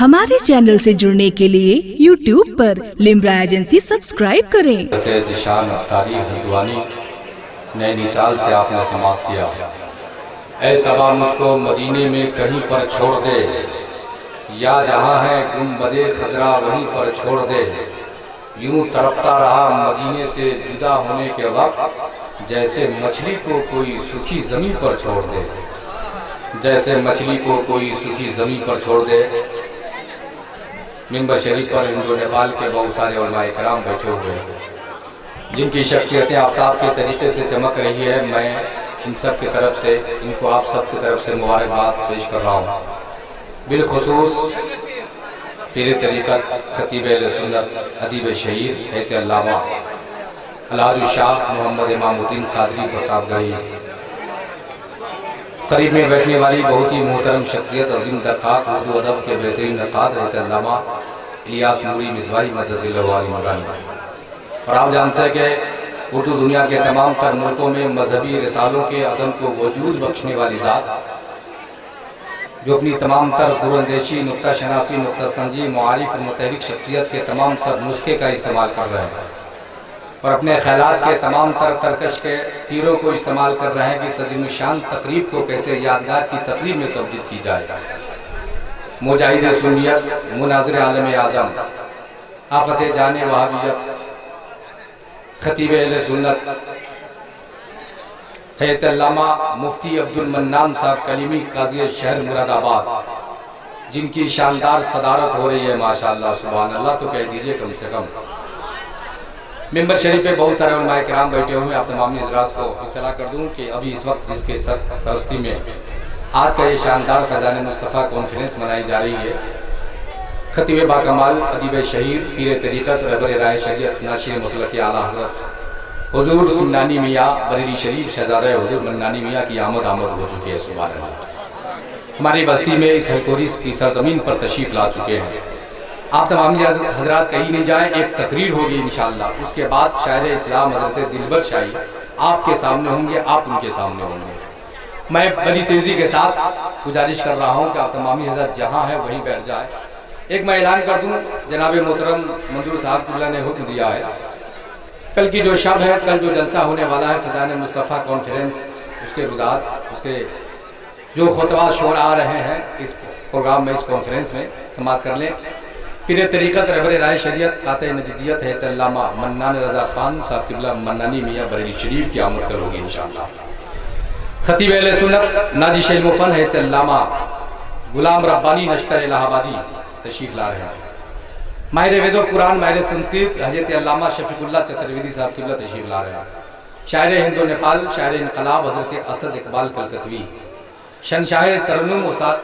हमारे चैनल से जुड़ने के लिए YouTube पर लिम्रा एजेंसी सब्सक्राइब करें। दिशान अफ्तारी हल्द्वानी नैनीताल से आपने समाप्त किया। ऐ सबा मुझको मदीने में कहीं पर छोड़ दे, या जहाँ है गुंबदे खजरा वहीं पर छोड़ दे। यूं तड़पता रहा मदीने से जुदा होने के वक्त, जैसे मछली को कोई सूखी ज़मीन पर छोड़ दे, जैसे मछली को कोई सूखी ज़मीन पर छोड़ दे। मिंबर शरीफ पर हिंदू नेपाल के बहुत सारे उलमा इकराम बैठे हुए हैं, जिनकी शख्सियतें आफ्ताब के तरीके से चमक रही है। मैं इन सब की तरफ से, इनको आप सब की तरफ से मुबारकबाद पेश कर रहा हूँ। बिलखुसूस पीर तरीक़त खतीब अहले सुन्नत अदीब शहीद हैत अल्लामा अलहाज शाह मोहम्मद इमामुद्दीन कादरी प्रतापगढ़ी, करीब में बैठने वाली बहुत ही मोहतरम शख्सियत अजीम दरखात उर्दू अदब के बेहतरीन नक़ाद रहते अल्लामा इलियास नूरी मिसबाही मदरसिल्लाहु अलैहि वसल्लम। और आप जानते हैं कि उर्दू दुनिया के तमाम तर मुल्कों में मजहबी रिसालों के अदम को वजूद बख्शने वाली ज़ात, जो अपनी तमाम तर दूरंदेशी, नुक्ता शनासी, नुक्ता संजी, मुआरिफ और मुतहरिक शख्सियत के तमाम तर नुस्खे का इस्तेमाल कर रहे हैं और अपने ख्यालात के तमाम तर तरकश के तीरों को इस्तेमाल कर रहे हैं कि सजीम शान तकरीब को कैसे यादगार की तकरीब में तब्दील की जाए। मुजाहिद सुन्नियत, मुनाज़िर आलम आज़म, आफत जाने वहाबियत, खतीब अहले सुन्नत हैत अल्लामा मुफ्ती अब्दुल मन्नान साहब कलीमी काज़ी शहर मुरादाबाद, जिनकी शानदार सदारत हो रही है माशाअल्लाह सुभान अल्लाह, तो कह दीजिए कम से कम। मिंबर शरीफ पे बहुत सारे उलमाए किराम बैठे हुए हैं। आप तमाम हज़रात को इत्तला कर दूं कि अभी इस वक्त जिसके सरपरस्ती में आज का ये शानदार फैज़ान मुस्तफ़ा कॉन्फ्रेंस मनाई जा रही है, खतीब बाकमाल अदीब शहीद पीर तरीक़त रहबर राय शरीयत नाशिर मसलक आला हज़रत हुज़ूर सुन्नानी मियाँ बरेली शरीफ शहज़ादा हुज़ूर मन्नानी मियाँ की आमद हो चुकी है। सुभान अल्लाह, हमारी बस्ती में इस हलकोरी की सरज़मीन पर तशरीफ़ ला चुके हैं। आप तमाम हज़रात कहीं नहीं जाएं, एक तकरीर होगी इंशाअल्लाह। उसके बाद शायर इस्लाम हज़रत दिलबर शाही आपके सामने होंगे, आप उनके सामने होंगे। मैं बड़ी तेज़ी के साथ गुजारिश कर रहा हूँ कि आप तमामी हज़रात जहाँ हैं वहीं बैठ जाए। एक मैं ऐलान कर दूँ, जनाब मोहतरम मंजूर साहब ने हुक्म दिया है, कल की जो शब है, कल जो जलसा होने वाला है फैज़ान मुस्तफ़ा कॉन्फ्रेंस, उसके रुदात, उसके जो खुतबा शोर आ रहे हैं इस प्रोग्राम में, इस कॉन्फ्रेंस में समाप्त कर लें। पीर तरीक़त रहबर राय शरीयत काते नजदियत है अल्लामा मन्नान रज़ा खान साहब क़िबला मन्नानी मियाँ बरेली शरीफ की आमद कल होगी इंशाअल्लाह। खतीब अहले सुन्नत नाजिश मुफ़न है अल्लामा गुलाम रब्बानी नश्तर इलाहाबादी तशरीफ़ ला रहे हैं। माहिर वेदो कुरान, माहिर संस्कृत हज़रत अल्लामा शफ़ीक़ुल्लाह चतुर्वेदी साहब क़िबला तशरीफ़ ला रहे हैं। शायर हिंदो नेपाल, शायर इनक़लाब हज़रत असद इकबाल कलकतवी, शनशाह तरन्नुम उस्ताद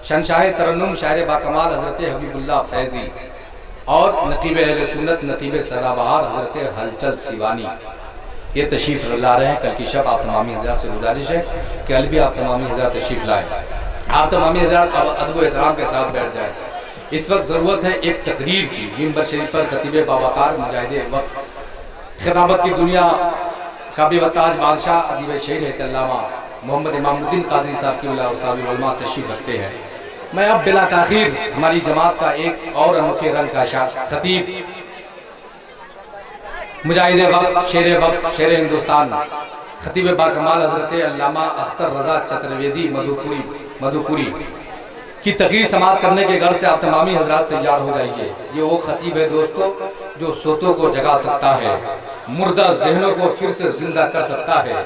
शनशाह तरन्नुम शायर बाकमाल हज़रत हबीबुल्लाह फैज़ी और नक़ीब अहले सुन्नत नक़ीब सदाबहार हज़रत हलचल सिवानी ये तशरीफ़ ला रहे हैं। कल की शब आप तमामी हज़रात से गुजारिश है कि कल भी आप तमामी हज़रात तशरीफ़ लाएँ। आप तमामी हज़रात अदब एहतराम के साथ बैठ जाए। इस वक्त ज़रूरत है एक तकरीर की। मिंबर शरीफ पर खतीब बावकार मुजाहिद वक्त खिताबत की दुनिया का बेवताज बादशाह अदीब शहीद है अल्लामा मोहम्मद इमामुद्दीन कादरी साहब की उस्ताद उलमा तशरीफ़ रखते हैं। मैं अब बिला ताख़ीर हमारी जमात का एक और अनोखे रंग का खतीब मुजाहिद वक्त, शेर वक्त, शेर हिंदुस्तान, खतीब बाकमाल हज़रत अल्लामा अख्तर रज़ा चतुर्वेदी मधुपुरी की तकरीर समाप्त करने के घर से आप तमामी हज़रात तैयार हो जाइए। ये वो खतीब है दोस्तों जो सोतों को जगा सकता है, मुर्दा जहनों को फिर से जिंदा कर सकता है,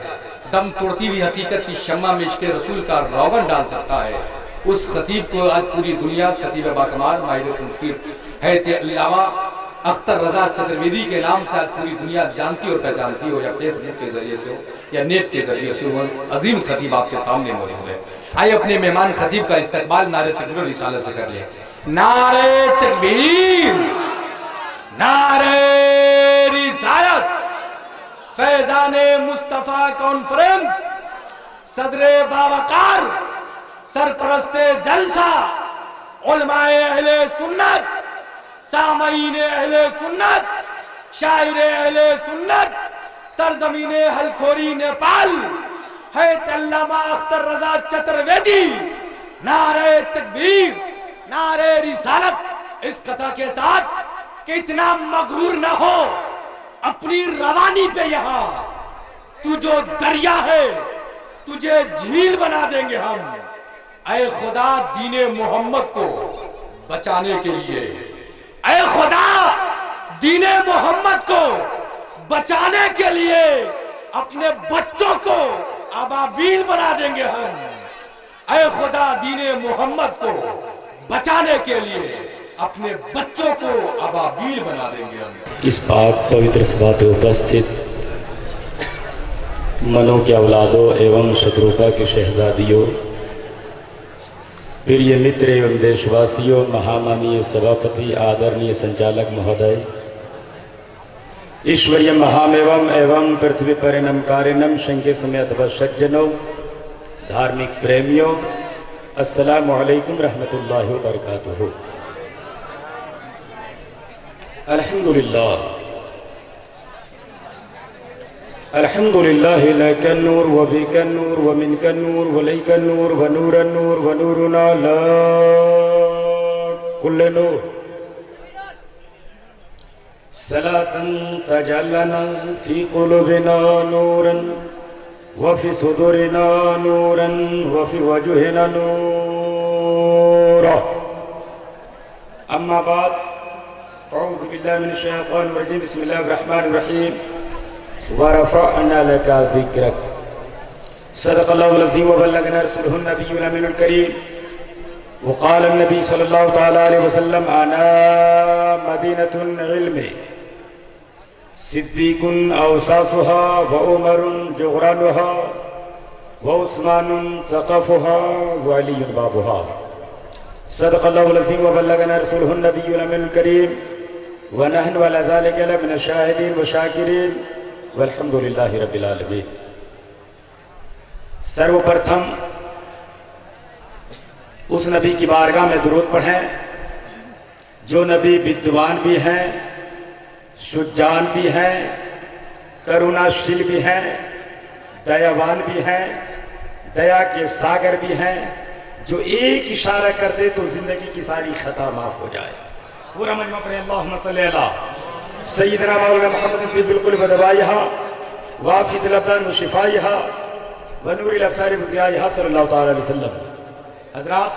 दम तोड़ती हुई हकीकत की शम्मा में इश्क़ रसूल का रोगन डाल सकता है। उस खतीब को आज पूरी दुनिया खतीब बाकमाल माहिर संस्कृत है अल्लामा अख्तर रज़ा चतुर्वेदी के नाम से आज पूरी दुनिया जानती और पहचानती हो, या फेसबुक के जरिए से हो या नेट के जरिए से हो। अजीम खतीब आपके सामने मौजूद है। आइए अपने मेहमान खतीब का इस्तकबाल नारे तकबीर रिसालत से कर ले। नारे तकबीर, नारे रिसालत, फैज़ाने मुस्तफ़ा कॉन्फ्रेंस, सदरे बावकार, सरपरस्ते जलसा, उलमाए अहले सुन्नत, सामईन अहले सुन्नत, शायर अहले सुन्नत, सरजमीने हलखोरी नेपाल है अल्लामा अख्तर रज़ा चतुर्वेदी। नारे तकबीर, नारे रिसालत इस कथा के साथ कि इतना मगरूर ना हो अपनी रवानी पे। यहां तू जो दरिया है तुझे झील बना देंगे हम। ऐ खुदा दीने मोहम्मद को बचाने के लिए, ऐ खुदा दीने मोहम्मद को बचाने के लिए अपने बच्चों को अबाबील बना देंगे हम। ऐ खुदा दीने मोहम्मद को बचाने के लिए अपने बच्चों को अबाबील बना देंगे हम। इस पाक पवित्र सभा पे उपस्थित मनों के औलादों एवं शत्रुपा की शहजादियों, प्रिय मित्र एवं देशवासियों, महामाननीय सभापति, आदरणीय संचालक महोदय, ईश्वरीय महामेवम एवं पृथ्वी परिणम कारिणम शंके समेत सज्जनों, धार्मिक प्रेमियों, अस्सलामु अलैकुम रहमतुल्लाहि व बरकातुहू। अल्हम्दुलिल्लाह अल्हम्दुलिल्लाह लकन नूर व बिकन नूर व मिनकन नूर व लैकन नूर व नूरन नूर व नूरुना ला कुल्ले नूर सलातन तजल्लना फी कुलुबिना नूरन व फी सुदुरिना नूरन व फी वजुहिना नूरा। अम्मा बाद औज़ु बिल्लाहि मिनश शैतानिर रजीम। बिस्मिल्लाहिर रहमानिर रहीम। वरफ़अना लका ज़िक्रक। सदक़ल्लाहुल अज़ीम व बल्लगना रसूलुहुन नबियुल अमीनुल करीम। वक़ाल नबी सल्लल्लाहु तआला अलैहि वसल्लम अना मदीनतुल इल्म सिद्दीकुन अवसासुहा व उमरुन जुग़रानुहा व उस्मानुन सक़फ़ुहा व अलीयुन बाबुहा। सदक़ल्लाहुल अज़ीम व बल्लगना रसूलुहुन नबियुल अमीनुल करीम व नहनु अला ज़ालिका लमिन शाहिदीन व शाकिरीन वल्हम्दुलिल्लाहि रब्बिल आलमीन। सर्वप्रथम उस नबी की बारगाह में दुरूद पढ़ें जो नबी विद्वान भी हैं, शुजान भी हैं, करुणाशील भी हैं, दयावान भी हैं, दया के सागर भी हैं, जो एक इशारा कर दे तो जिंदगी की सारी खता माफ हो जाए। पूरा मजमा पढ़े अल्लाहुम्मा सल्ली अला सय्यिदना मौलाना मुहम्मद फी बिल्कुल बदवाइहा वाफी दिलबदान शिफाइहा व नूरिल अब्सार ज़ियाइहा सल्लल्लाहु तआला अलैहि वसल्लम। हज़रात,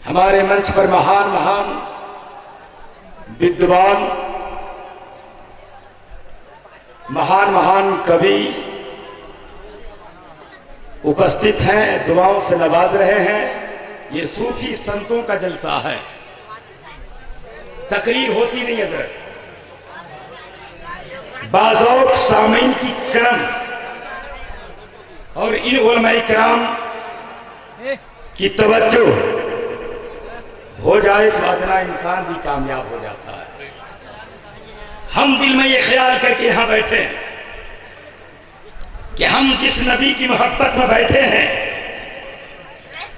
हमारे मंच पर महान महान विद्वान, महान महान कवि उपस्थित हैं, दुआओं से नवाज रहे हैं। ये सूफी संतों का जलसा है, तकरीर होती नहीं हज़रत। बाज़ौक़ सामीन की करम और इन उलमाए किराम की तवज्जो हो जाए तो अदना इंसान भी कामयाब हो जाता है। हम दिल में ये ख्याल करके यहां बैठे हैं कि हम जिस नबी की मोहब्बत में बैठे हैं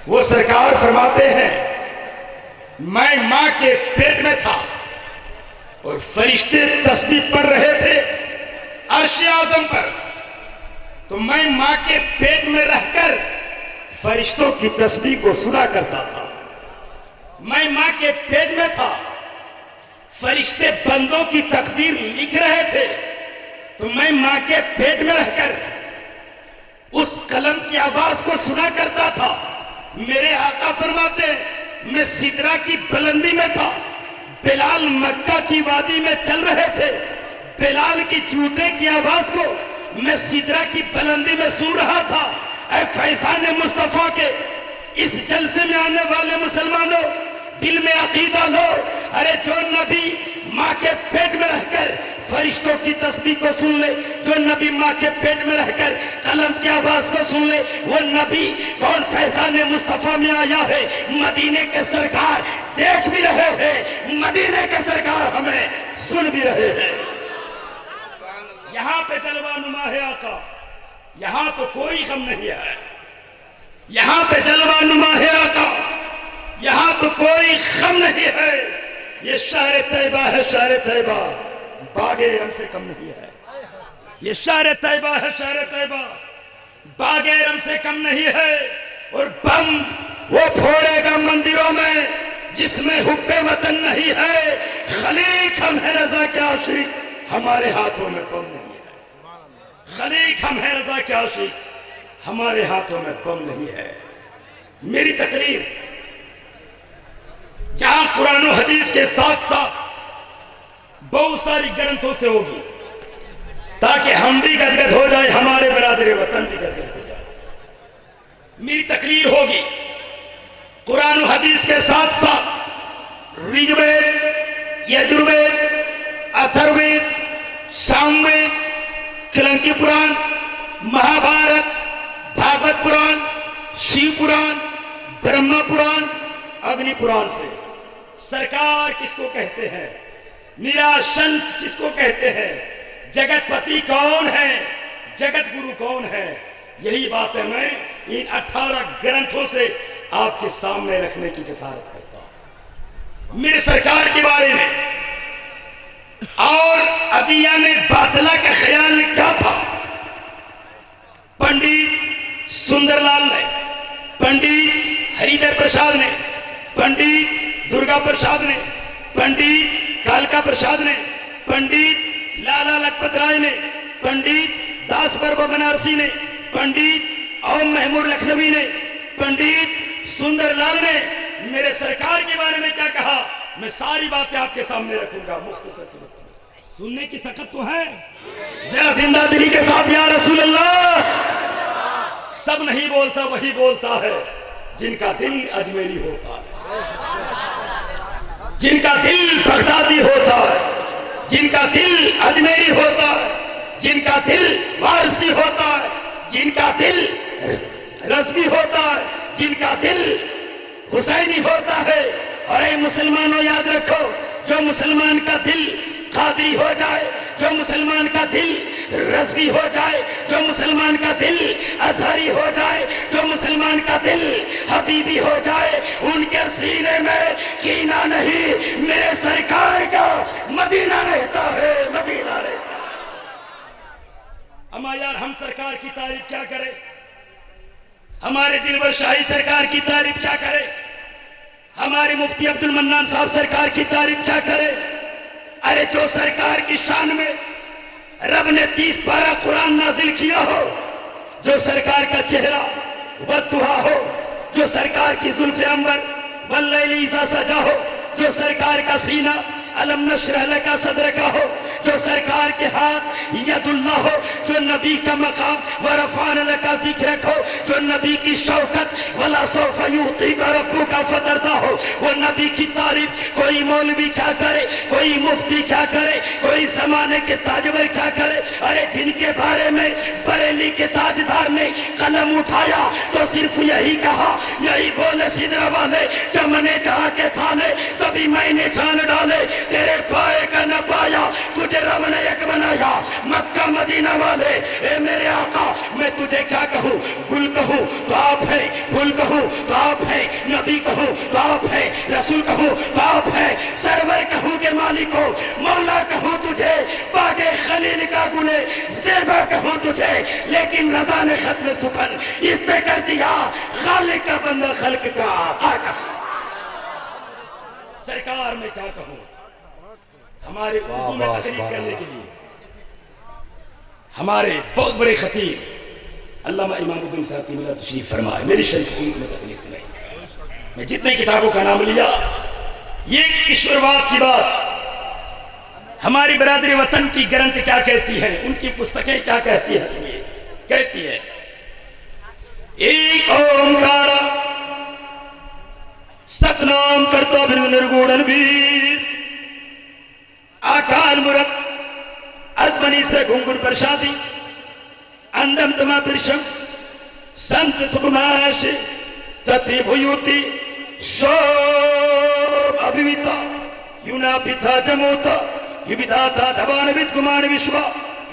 वो सरकार फरमाते हैं, मैं मां के पेट में था और फरिश्ते तस्बीह पढ़ रहे थे अर्श आज़म पर, तो मैं मां के पेट में रहकर फरिश्तों की तस्बीह को सुना करता था। मैं मां के पेट में था, फरिश्ते बंदों की तकदीर लिख रहे थे, तो मैं मां के पेट में रहकर उस कलम की आवाज को सुना करता था। मेरे आका फरमाते, मैं सिदरा की बुलंदी में था, बिलाल मक्का की वादी में चल रहे थे, बिलाल की जूते की आवाज को मैं सिदरा की बुलंदी में सुन रहा था। ऐ फैज़ान मुस्तफा के इस जलसे में आने वाले मुसलमानों, दिल में अकीदा लो, अरे जो नबी माँ के पेट में रहकर फरिश्तों की तस्बीह को सुन ले, जो नबी माँ के पेट में रहकर कलम की आवाज को सुन ले, वो नबी कौन फैज़ान मुस्तफा में आया है। मदीने के सरकार देख भी रहे हैं, मदीने के सरकार हमें सुन भी रहे हैं। यहाँ पे जलवा नुमा है आका, यहाँ तो कोई गम नहीं है। यहाँ पे जलवा नुमा है आका, यहाँ तो कोई गम नहीं है। ये शहर तैयबा है, शहर तैयबा बागे रम से कम नहीं है। ये शहर तैयबा है, शहर तैयबा बागे रम से कम नहीं है। और बम वो फोड़ेगा मंदिरों में जिसमें हुब्बे वतन नहीं है। खलीक हम है रजा के आशिक, हमारे हाथों में बम नहीं है। खलीक हम है रजा के आशिक, हमारे हाथों में बम नहीं है। मेरी तकरीर जहां कुरान और हदीस के साथ साथ बहुत सारी ग्रंथों से होगी, ताकि हम भी गदगद हो जाए, हमारे बरादर वतन भी गदगद हो जाए। मेरी तकरीर होगी कुरान और हदीस के साथ साथ ऋग्वेद, यजुर्वेद, अथर्ववेद, सामवेद, कलंकी पुराण, महाभारत, भागवत पुराण, शिव पुराण, ब्रह्मा पुराण, अग्नि पुराण से सरकार किसको कहते हैं, निराशंस किसको कहते हैं, जगतपति कौन है, जगत गुरु कौन है, यही बातें मैं इन 18 ग्रंथों से आपके सामने रखने की जसारत करता हूं। मेरे सरकार के बारे में और अदिया ने बातला का ख्याल क्या था, पंडित सुंदरलाल ने, पंडित हरिदय प्रसाद ने, पंडित दुर्गा प्रसाद ने, पंडित कालका प्रसाद ने, पंडित लाला लखपत राय ने, पंडित दास बर्मा बनारसी ने, पंडित ओम महमूद लखनवी ने, पंडित सुंदरलाल ने मेरे सरकार के बारे में क्या कहा, मैं सारी बातें आपके सामने रखूंगा मुख्तसर से। सुनने की सकत तो है, जरा जिंदा दिली के साथ या रसूल अल्लाह। सब नहीं बोलता, वही बोलता है जिनका दिल अजमेरी होता है, जिनका दिल बगदादी होता है, जिनका दिल अजमेरी होता है, जिनका दिल वारसी होता है, जिनका दिल रज़वी होता है, जिनका दिल हुसैनी होता है। और ऐ मुसलमानों याद रखो, जो मुसलमान का दिल कादरी हो जाए, जो मुसलमान का दिल रज़वी हो जाए, जो मुसलमान का दिल अज़हरी हो जाए, जो मुसलमान का दिल हबीबी हो जाए, उनके सीने में कीना नहीं, मेरे सरकार का मदीना रहता है, मदीना रहता है। अम्मा यार, हम सरकार की तारीफ क्या करें, हमारे दिलबर शाही सरकार की तारीफ क्या करे, हमारे मुफ्ती अब्दुल मन्नान साहब सरकार की तारीफ क्या करे। अरे जो सरकार की शान में रब ने 30 पारा कुरान नाजिल किया हो, जो सरकार का चेहरा वद्दुहा हो, जो सरकार की जुल्फ़े अंबर वल्लैली इज़ा सजा हो, जो सरकार का सीना अलम नशरह लका सदर का हो, जो सरकार के हाथ यदुल्लाह हो, जो नबी का मकाम वरफ़ान लका ज़िक्र हो, जो नबी की शौकत वला सौफ़ युअतीका रब्बुका फ़तरदा हो, वो नबी की तारीफ कोई मौलवी क्या करे, कोई मुफ्ती क्या करे, कोई ज़माने के ताजवर क्या करे। अरे जिनके बारे में बरेली के ताजदार ने कलम उठाया तो सिर्फ यही कहा, यही बोले सिदरा वाले, चमने जहाँ के थाने सभी मैंने जान डाले, तेरे पाए का न पाया, तुझे रब ने एक बनाया, मक्का मदीना वाले। ए मेरे आका, मैं तुझे क्या कहूँ, गुल कहूँ तो आप है, फूल कहूँ तो आप है, नबी कहूँ तो आप है, रसूल कहूँ तो आप है, सरवर कहूँ के मालिक हो, मौला कहूँ तुझे, बागे खलील का गुले ज़ेबा कहूँ तुझे, लेकिन रज़ा ने खत्म सुखन इस पे कर दिया, खालिक का बंदा खल्क का आका। सरकार में क्या कहूँ, हमारे उर्दू में तकरीर करने के लिए हमारे बहुत बड़े खतीब अल्लामा इमामुद्दीन साहब की मिला तशरीफ फरमाए, मेरी शरीफ में तकलीफ नहीं। मैं जितने किताबों का नाम लिया, ये ईश्वरवाद की बात हमारी बरादरी वतन की ग्रंथ क्या कहती है, उनकी पुस्तकें क्या कहती है, सुनिए। कहती है एक ओंकार सतनाम करता फिर निर्गुण वीर आकाल मुरत अजमनी से घुंगुर प्रसादी अंदम तमा पुरुषम संत सुकुमाश तथि भूयुति शोभ अभिविता युना पिता जमोता युविदाता धवान विद कुमार विश्वा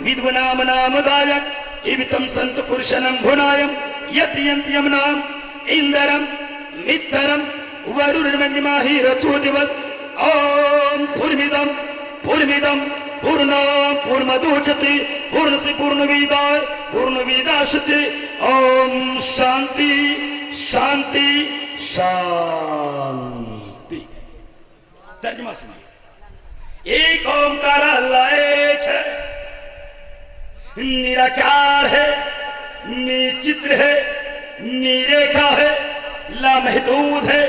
विद्वनाम नाम दायक इवितम संत पुरुषनम भुनायम यतियंत्यम नाम इंदरम मित्रम वरुणमन्यमाहि रतु दिवस ओम फुर्मिदम पूर्णमिदं पूर्णां पूर्णमुदच्यते पूर्णस्य पूर्णमेवावशिष्यते। ओम शांति शांति शांति। तर्जुमा सुनिए, एक ओंकार अल्लाह एक है, निराकार है, निचित्र है, निरेखा है, लामहदूद है,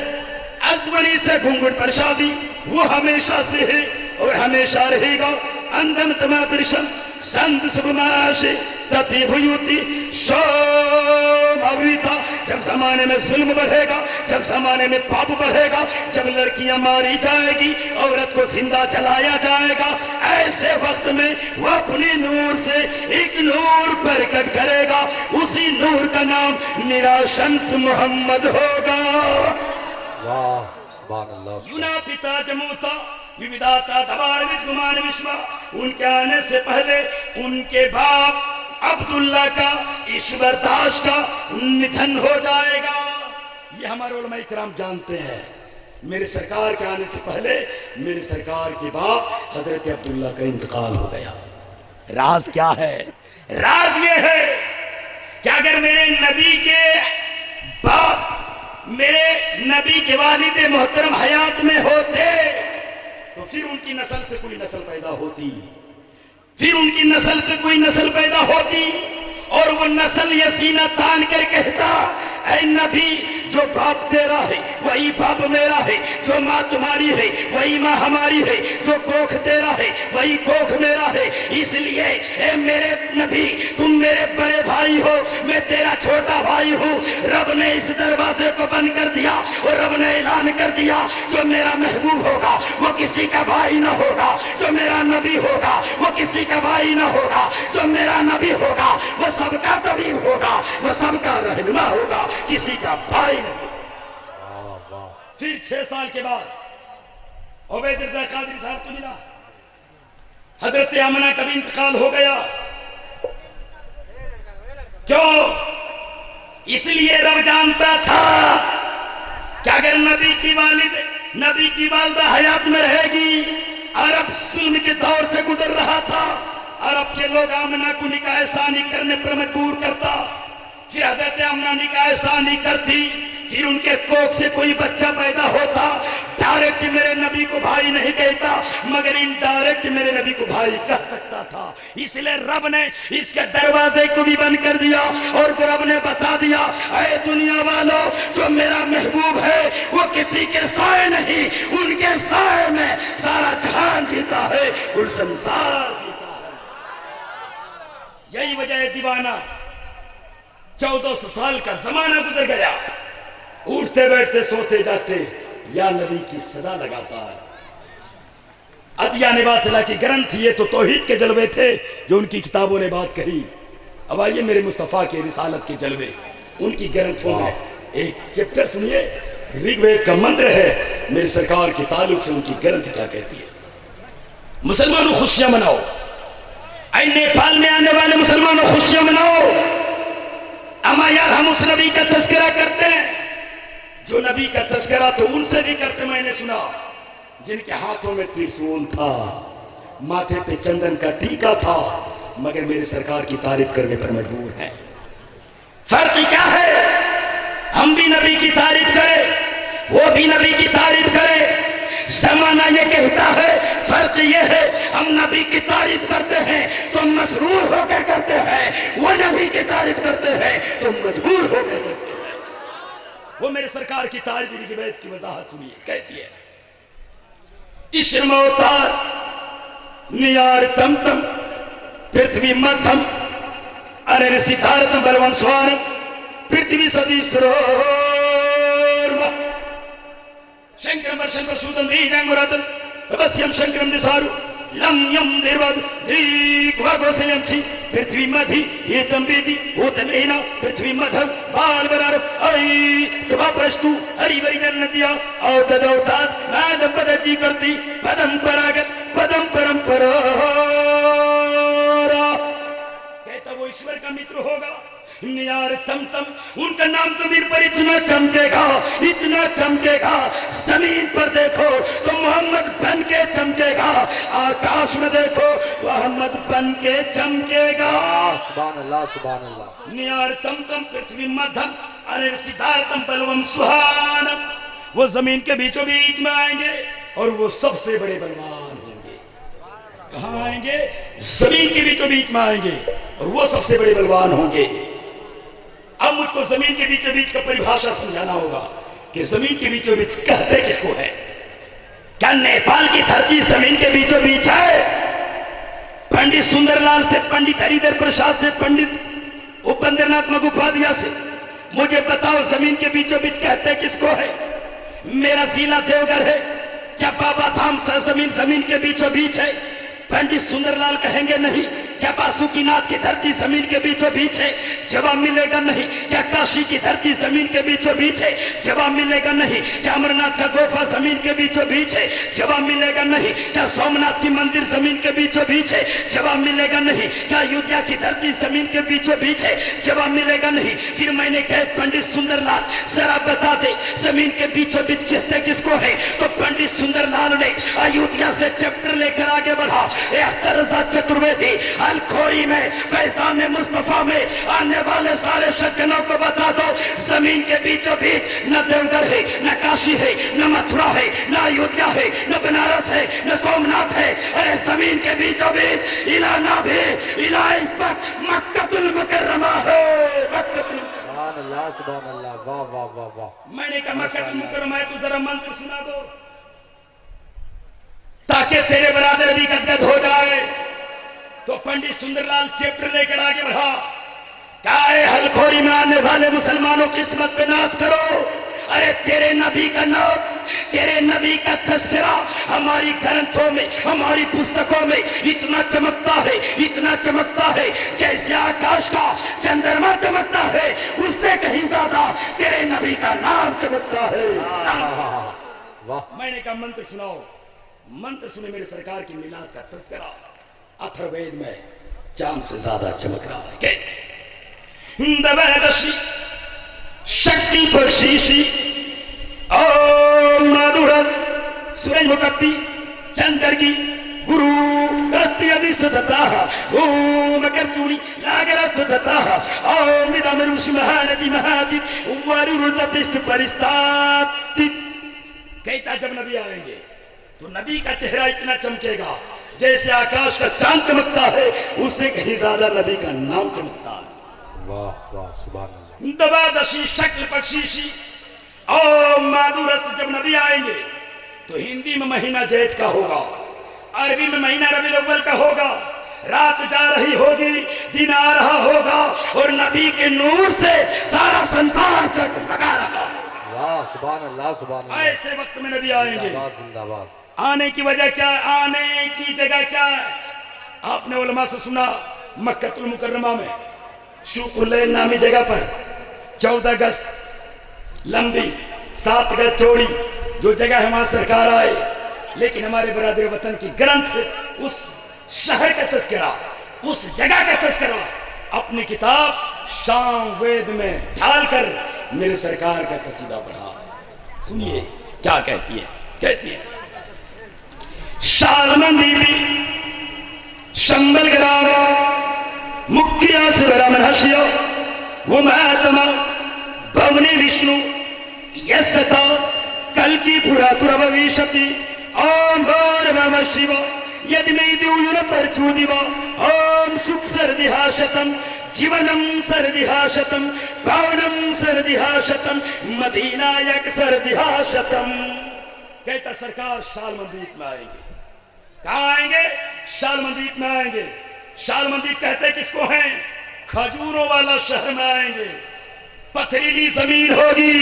अजमनी से घुंघट प्रसादी, वो हमेशा से है और हमेशा रहेगा। अंधम तमादृशम संत सबमाशे तथी भुयुति सोमृता। जब जमाने में जुल्म बढ़ेगा, जब जमाने में पाप बढ़ेगा, जब लड़कियां मारी जाएगी, औरत को जिंदा जलाया जाएगा, ऐसे वक्त में वो अपने नूर से एक नूर प्रकट करेगा। उसी नूर का नाम निराशंस मोहम्मद होगा। वाह सुभान अल्लाह। युना पिता जमूता विविधाता दबार विद्युमान विश्वा। उनके आने से पहले उनके बाप अब्दुल्ला का, ईश्वर दास का निधन हो जाएगा। ये हमारे उलमा इकराम जानते हैं। मेरे सरकार के आने से पहले मेरे सरकार के बाप हजरत अब्दुल्ला का इंतकाल हो गया। राज क्या है? राज ये है कि अगर मेरे नबी के बाप, मेरे नबी के वालिद मोहतरम हयात में होते तो फिर उनकी नस्ल से कोई नस्ल पैदा होती, फिर उनकी नस्ल से कोई नस्ल पैदा होती, और वो नस्ल ये सीना तान कर कहता, ऐ नबी, जो बाप तेरा है वही बाप मेरा है, जो माँ तुम्हारी है वही माँ हमारी है, जो कोख तेरा है वही कोख मेरा है। इसलिए ऐ मेरे नबी, तुम मेरे बड़े भाई हो, मैं तेरा छोटा भाई हूँ। रब ने इस दरवाजे को बंद कर दिया और रब ने ऐलान कर दिया, जो मेरा महबूब होगा वो किसी का भाई न होगा, जो मेरा नबी होगा वो किसी का भाई न होगा, जो मेरा नबी होगा वो सबका तबीब होगा, वो सबका रहनुमा होगा, किसी का भाई नहीं। फिर 6 साल के बाद उबैद रज़ा कादरी साहब को मिला, हजरत आमना का भी इंतकाल हो गया। क्यों? इसलिए रब जानता था कि अगर नबी की वालिदा हयात में रहेगी, अरब जुल्म के दौर से गुजर रहा था, अरब के लोग आमना को निकाह सानी करने पर मजबूर करता, फिर हजरत आमना निकाह सानी करती, फिर उनके कोख से कोई बच्चा पैदा होता। डायरेक्ट मेरे नबी को भाई नहीं कहता, मगर इनडायरेक्ट मेरे नबी को भाई कह सकता था। इसलिए रब ने इसके दरवाजे को भी बंद कर दिया और रब ने बता दिया, ऐ दुनिया वालों, जो मेरा महबूब है वो किसी के साए नहीं, उनके साए में सारा जहान जीता है, कुल संसार जीता है। यही वजह है दीवाना 1400 साल का जमाना गुजर गया, उठते बैठते सोते जाते या नबी की सदा लगाता है। अदिया ने बात की ग्रंथ, ये तो तौहीद के जलवे थे जो उनकी किताबों ने बात कही। अब आइए मेरे मुस्तफ़ा के रिसालत के जलवे, उनकी ग्रंथों में एक चैप्टर सुनिए, ऋग्वेद का मंत्र है, मेरे सरकार के ताल्लुक से उनकी ग्रंथ क्या कहती है। मुसलमानों खुशियां मनाओ, ऐ नेपाल में आने वाले मुसलमानों खुशियां मनाओ। अमा यार, हम उस नबी का तस्करा करते हैं जो नबी का तस्करा तो उनसे भी करते मैंने सुना जिनके हाथों में त्रिशूल था, माथे पे चंदन का टीका था, मगर मेरे सरकार की तारीफ करने पर मजबूर है। फर्क क्या है? हम भी नबी की तारीफ करें, वो भी नबी की तारीफ करे। जमाना ये कहता है, फर्क ये है हम नबी की तारीफ करते हैं तो मसरूर होकर करते हैं, वो नबी की तारीफ करते हैं तो मजबूर होकर करते हैं। वो मेरे सरकार की तारीफ ऋग्वेद की वजाहत सुनिए, कहती है, इश्रमोतार नियार तम तम पृथ्वी मध्यम अरे सिद्धार्थम बलवन स्वार पृथ्वी सदीश्वर शंकरम वर्षन प्रसूदन दीजं मुरादन तपस्यम शंकरम दिसारु लम यम निर्वद दीक वागोसयम छी पृथ्वी मधि ये तंबेदी ओतमेना पृथ्वी मध्यम बाल बरार आई तवा प्रस्तु हरि बरि नदिया औ तदौतात नादम पदजी करती पदम परागत पदम परंपरा। कहता वो ईश्वर का मित्र होगा, नियार तम तम, उनका नाम जमीन पर इतना चमकेगा, इतना चमकेगा, जमीन पर देखो तो मोहम्मद बन के चमकेगा, आकाश में देखो तो अहमद बन के चमकेगा। सुभान अल्लाह सुभान अल्लाह। नियारतम तम पृथ्वी मध्यम अरे सिद्धार्थम बलवम सुहानम। वो जमीन के बीचों बीच में आएंगे और वो सबसे बड़े बलवान होंगे। कहाँ आएंगे? जमीन के बीचों बीच में आएंगे और वो सबसे बड़े बलवान होंगे। अब मुझको जमीन के बीचों बीच का परिभाषा समझाना होगा कि जमीन के बीचों बीच कहते किसको है। क्या नेपाल की धरती जमीन के बीचों बीच है? पंडित सुंदरलाल से, पंडित हरिधर प्रसाद से, पंडित उपेंद्रनाथ मगुपाध्याय से मुझे बताओ जमीन के बीचों बीच कहते किसको है? मेरा जिला देवघर है, क्या बाबा धाम सरजमीन जमीन के बीचों बीच है? पंडित सुंदरलाल कहेंगे नहीं। क्या बासुकीनाथ की धरती जमीन के बीचों बीच है? जवाब मिलेगा नहीं। क्या काशी की धरती जमीन के बीचों बीच है? जवाब मिलेगा नहीं। क्या अमरनाथ का गुफा जमीन के बीचों बीच है? जवाब मिलेगा नहीं। क्या सोमनाथ की मंदिर जमीन के बीचों बीच है? जवाब मिलेगा नहीं। क्या अयोध्या की धरती जमीन के बीचों बीच है? जवाब मिलेगा नहीं। फिर मैंने कहा पंडित सुंदरलाल जरा बता दे जमीन के बीचों बीच कहते किसको है? तो पंडित सुंदरलाल ने अयोध्या से चैप्टर लेकर आगे बढ़ा। चतुर्वेदी अलखोरी में, फैजान मुस्तफा में आने वाले सारे सज्जनों को बता दो जमीन के बीचों बीच न देवघर है, न काशी है, न मथुरा है, न अयोध्या है, न बनारस है, न सोमनाथ है। अरे जमीन के बीचों बीच इला नाभि इला तक मक्कतुल मुकर्रमा है। सुभान अल्लाह वाह वाह वाह वाह। मैंने कहा मक्कतुल मुकर्रमा है, तो जरा मंत्र सुना दो ताकि तेरे बरादर भी गदगद हो जाए। तो पंडित सुंदरलाल चैप्टर लेकर आगे बढ़ा। क्या है? हलखोरी में आने वाले मुसलमानों की किस्मत पे नाश करो। अरे तेरे नबी का नाम, तेरे नबी का तस्करा हमारी ग्रंथों में, हमारी पुस्तकों में इतना चमकता है, इतना चमकता है जैसे आकाश का चंद्रमा चमकता है, उससे कहीं ज्यादा तेरे नबी का नाम चमकता है। वाह। मैंने कहा मंत्र सुनाओ। मंत्र सुने मेरे सरकार की मिलाद का तस्करा अथर्ववेद में चांद से ज्यादा चमक रहा है। कहते दवदशी शक्ति बख्शीशी ओम मधुरस सूरज मुकद्दी चंद्र की गुरु दस्ती अधिष्ठता ओम करचूड़ी लागरस्थता ओम निदमरुष महानदी महादि वरुण पृष्ठ परिस्तापित। कहता जब नबी आएंगे तो नबी का चेहरा इतना चमकेगा जैसे आकाश का चांद चमकता है, उससे कहीं ज्यादा नबी का नाम चमकता है। वाह वाह सुभान अल्लाह। दवादशी शक्ल बख्शीशी और माधुरस जब नबी आएंगे तो हिंदी में महीना जेठ का होगा, अरबी में महीना रबीउल अव्वल का होगा। रात जा रही होगी, दिन आ रहा होगा और नबी के नूर से सारा संसार जगमगा रहा। वाह सुभान अल्लाह सुभान अल्लाह। ऐसे वक्त में नबी आएंगे। जिंदाबाद। आने की वजह क्या है? आने की जगह क्या है? आपने उलमा से सुना मक्कतुल मुकर्रमा में शुक्रुलैन नामी जगह पर 14 गज लंबी 7 गज चौड़ी जो जगह है वहां सरकार आए, लेकिन हमारे बरादर वतन की ग्रंथ उस शहर का तस्करा, उस जगह का तस्करा अपनी किताब शाम वेद में ढालकर मेरे सरकार का कसीदा पढ़ा। सुनिए क्या कहती है। कहती है शालमंदी शंबल ग्राम मुखिया से ब्राह्मणस्य वो महात्मा भवने विष्णु यस्ता कल की पुरातुर भविष्यति ओम भोर शिव यदि मे दिव्युन परचूदिव ओम सुख सर्दिहा शतम जीवनम सर्दिहा शतम पावनम सर्दिहा शतम मदीनायक सर्दिहा शतम। कहता सरकार शालमंदीप में आएंगे। कहाँ आएंगे? शालमंदीप में आएंगे। शालमंदीप कहते किसको है? खजूरों वाला शहर में आएंगे। पथरीली जमीन होगी,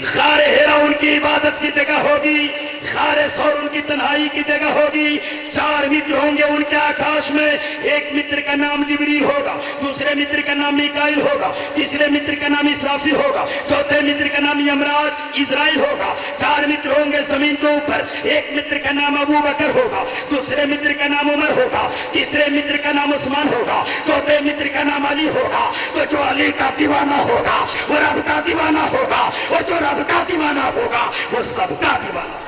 खारे हेरा उनकी इबादत की जगह होगी, खारे सौर उनकी तन्हाई की जगह होगी। 4 मित्र होंगे उनके आकाश में। एक मित्र का नाम जिब्रील होगा, दूसरे मित्र का नाम मिकाइल होगा, तीसरे मित्र का नाम इसराफिल होगा, चौथे मित्र का नाम यमराज इजराइल होगा। 4 मित्र होंगे जमीन के ऊपर। एक मित्र का नाम अबू बकर होगा, दूसरे मित्र का नाम उमर होगा, तीसरे मित्र का नाम उस्मान होगा, चौथे मित्र का नाम अली होगा। तो जो अली का दीवाना होगा वो रब का दीवाना होगा, और जो रब का दीवाना होगा वो सबका दीवाना।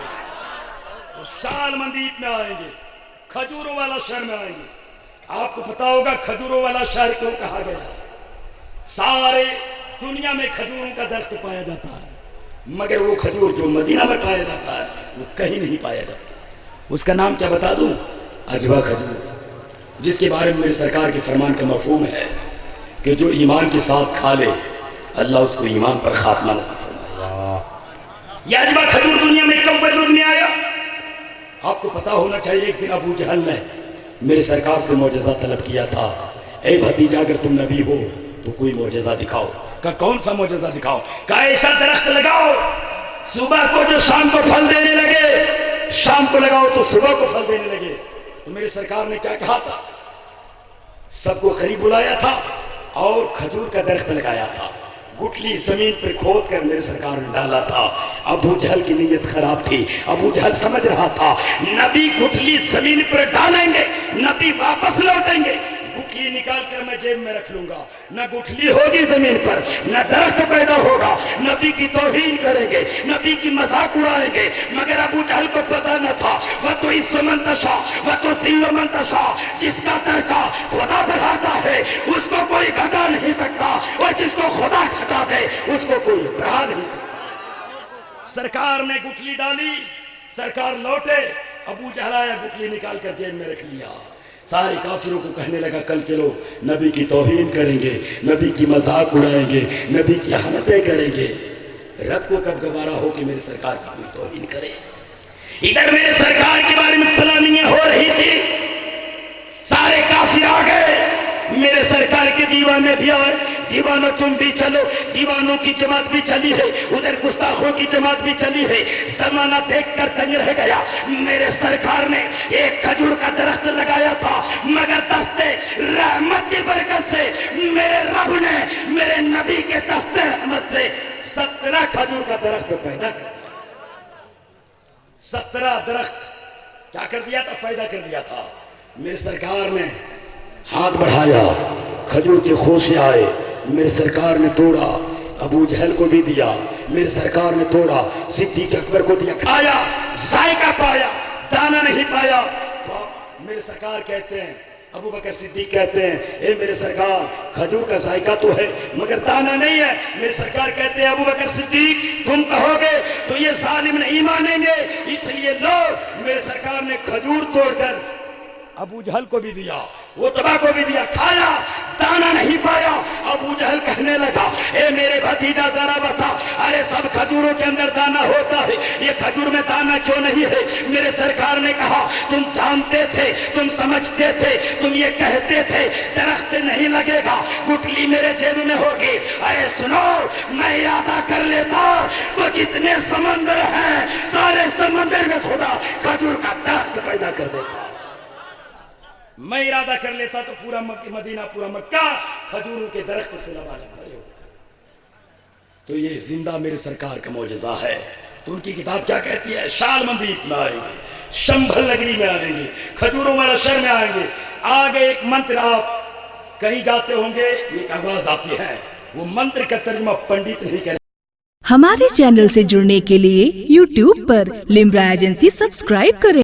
शालमंदीप में आएंगे, खजूरों वाला शहर में आएंगे। आपको पता होगा खजूरों वाला शहर क्यों कहा गया? सारे दुनिया में खजूरों का दरख्त पाया जाता है, मगर वो खजूर जो मदीना में पाया जाता है वो कहीं नहीं पाया जाता। उसका नाम क्या बता दूं? अजवा खजूर, जिसके बारे में मेरे सरकार के फरमान का मफहूम है कि जो ईमान के साथ खा ले अल्लाह उसको ईमान पर खात्मा नसीब फरमाएगा। यह अजवा खजूर दुनिया में कब वजूद में आया? आपको पता होना चाहिए, एक दिन अबू जहल ने मेरे सरकार से मौजज़ा तलब किया था, ए भतीजा अगर तुम नबी हो तो कोई मौजज़ा दिखाओ। का कौन सा मौजज़ा दिखाओ? का ऐसा दरख्त लगाओ सुबह को जो शाम को फल देने लगे, शाम को लगाओ तो सुबह को फल देने लगे। तो मेरे सरकार ने क्या कहा था? सबको करीब बुलाया था और खजूर का दरख्त लगाया था। गुठली जमीन पर खोद कर मेरे सरकार ने डाला था। अबू जहल की नीयत खराब थी। अबू जहल समझ रहा था नबी गुठली जमीन पर डालेंगे, नबी वापस लौटेंगे, गुठली निकाल कर मैं जेब में रख लूंगा, न गुठली होगी जमीन पर, न दरख्त पैदा होगा, नबी की तौहीन करेंगे, नबी की मजाक उड़ाएंगे। मगर अबू जहल को पता न था वह तो इस्मंतशा वह तो सिल्लमंतशा, जिसका दर्जा खुदा बढ़ाता है उसको कोई घटा नहीं सकता, और जिसको खुदा घटा दे उसको कोई बढ़ा नहीं सकता। सरकार ने गुठली डाली, सरकार लौटे, अबू जहल आया, गुठली निकाल कर जेब में रख लिया। सारे काफिरों को कहने लगा कल चलो नबी की तौहीन करेंगे, नबी की मजाक उड़ाएंगे, नबी की हनतें करेंगे। रब को कब गवारा हो कि मेरे सरकार की कोई तौहीन करे? इधर मेरे सरकार के बारे में प्लानिंग हो रही थी, सारे काफिर आ गए, मेरे सरकार के दीवाने भी आए। दीवानों तुम भी चलो, दीवानों की जमात भी चली है, उधर गुस्ताखों की जमात भी चली है। जमाना देखकर तंग रह गया। मेरे सरकार ने एक खजूर का दरख्त लगाया था, मगर दस्ते रहमत की बरकत से मेरे रब ने मेरे नबी के दस्ते रहमत से 17 खजूर का दरख्त पैदा कर दिया। 17 दरख्त क्या कर दिया था? पैदा कर दिया था। मेरे सरकार ने हाथ बढ़ाया, खजूर के खोसे आए, मेरे सरकार ने तोड़ा, अबू जहल को भी दिया, मेरे सरकार ने तोड़ा, सिद्दीक अकबर को दिया, खाया, जायका पाया, दाना नहीं पाया। तो मेरे सरकार कहते हैं, अबू बकर सिद्दीक कहते हैं, ए मेरे सरकार खजूर का जायका तो है मगर दाना नहीं है। मेरे सरकार कहते हैं, अबू बकर सिद्दीक तुम कहोगे तो ये जालिम नहीं मानेंगे, इसलिए लो। मेरे सरकार ने खजूर तोड़कर अबू जहल को भी दिया, वो तबा को भी दिया, खाया, दाना नहीं पाया। अबू जहल कहने लगा, ए मेरे भतीजा जरा बता, अरे सब खजूरों के अंदर दाना होता है, ये खजूर में दाना क्यों नहीं है? मेरे सरकार ने कहा, तुम जानते थे, तुम समझते थे, तुम ये कहते थे दरख्त नहीं लगेगा, गुठली मेरे जेब में होगी। अरे सुनो, मैं इरादा कर लेता तो जितने समंदर हैं सारे समंदर में खुदा खजूर का दरख्त पैदा कर देता। मैं इरादा कर लेता तो पूरा मदीना, पूरा मक्का खजूरों के दरख्त से लबालब भरे हो। तो ये जिंदा मेरे सरकार का मौजज़ा है। तो उनकी किताब क्या कहती है? शालमंदीप में आएंगे, शंभल नगरी में आएंगे, खजूरों वाला शहर में आएंगे। आगे एक मंत्र, आप कहीं जाते होंगे, एक आवाज आती है, वो मंत्र का तर्जुमा पंडित नहीं करे। हमारे चैनल से जुड़ने के लिए YouTube पर लिम्रा एजेंसी सब्सक्राइब करें।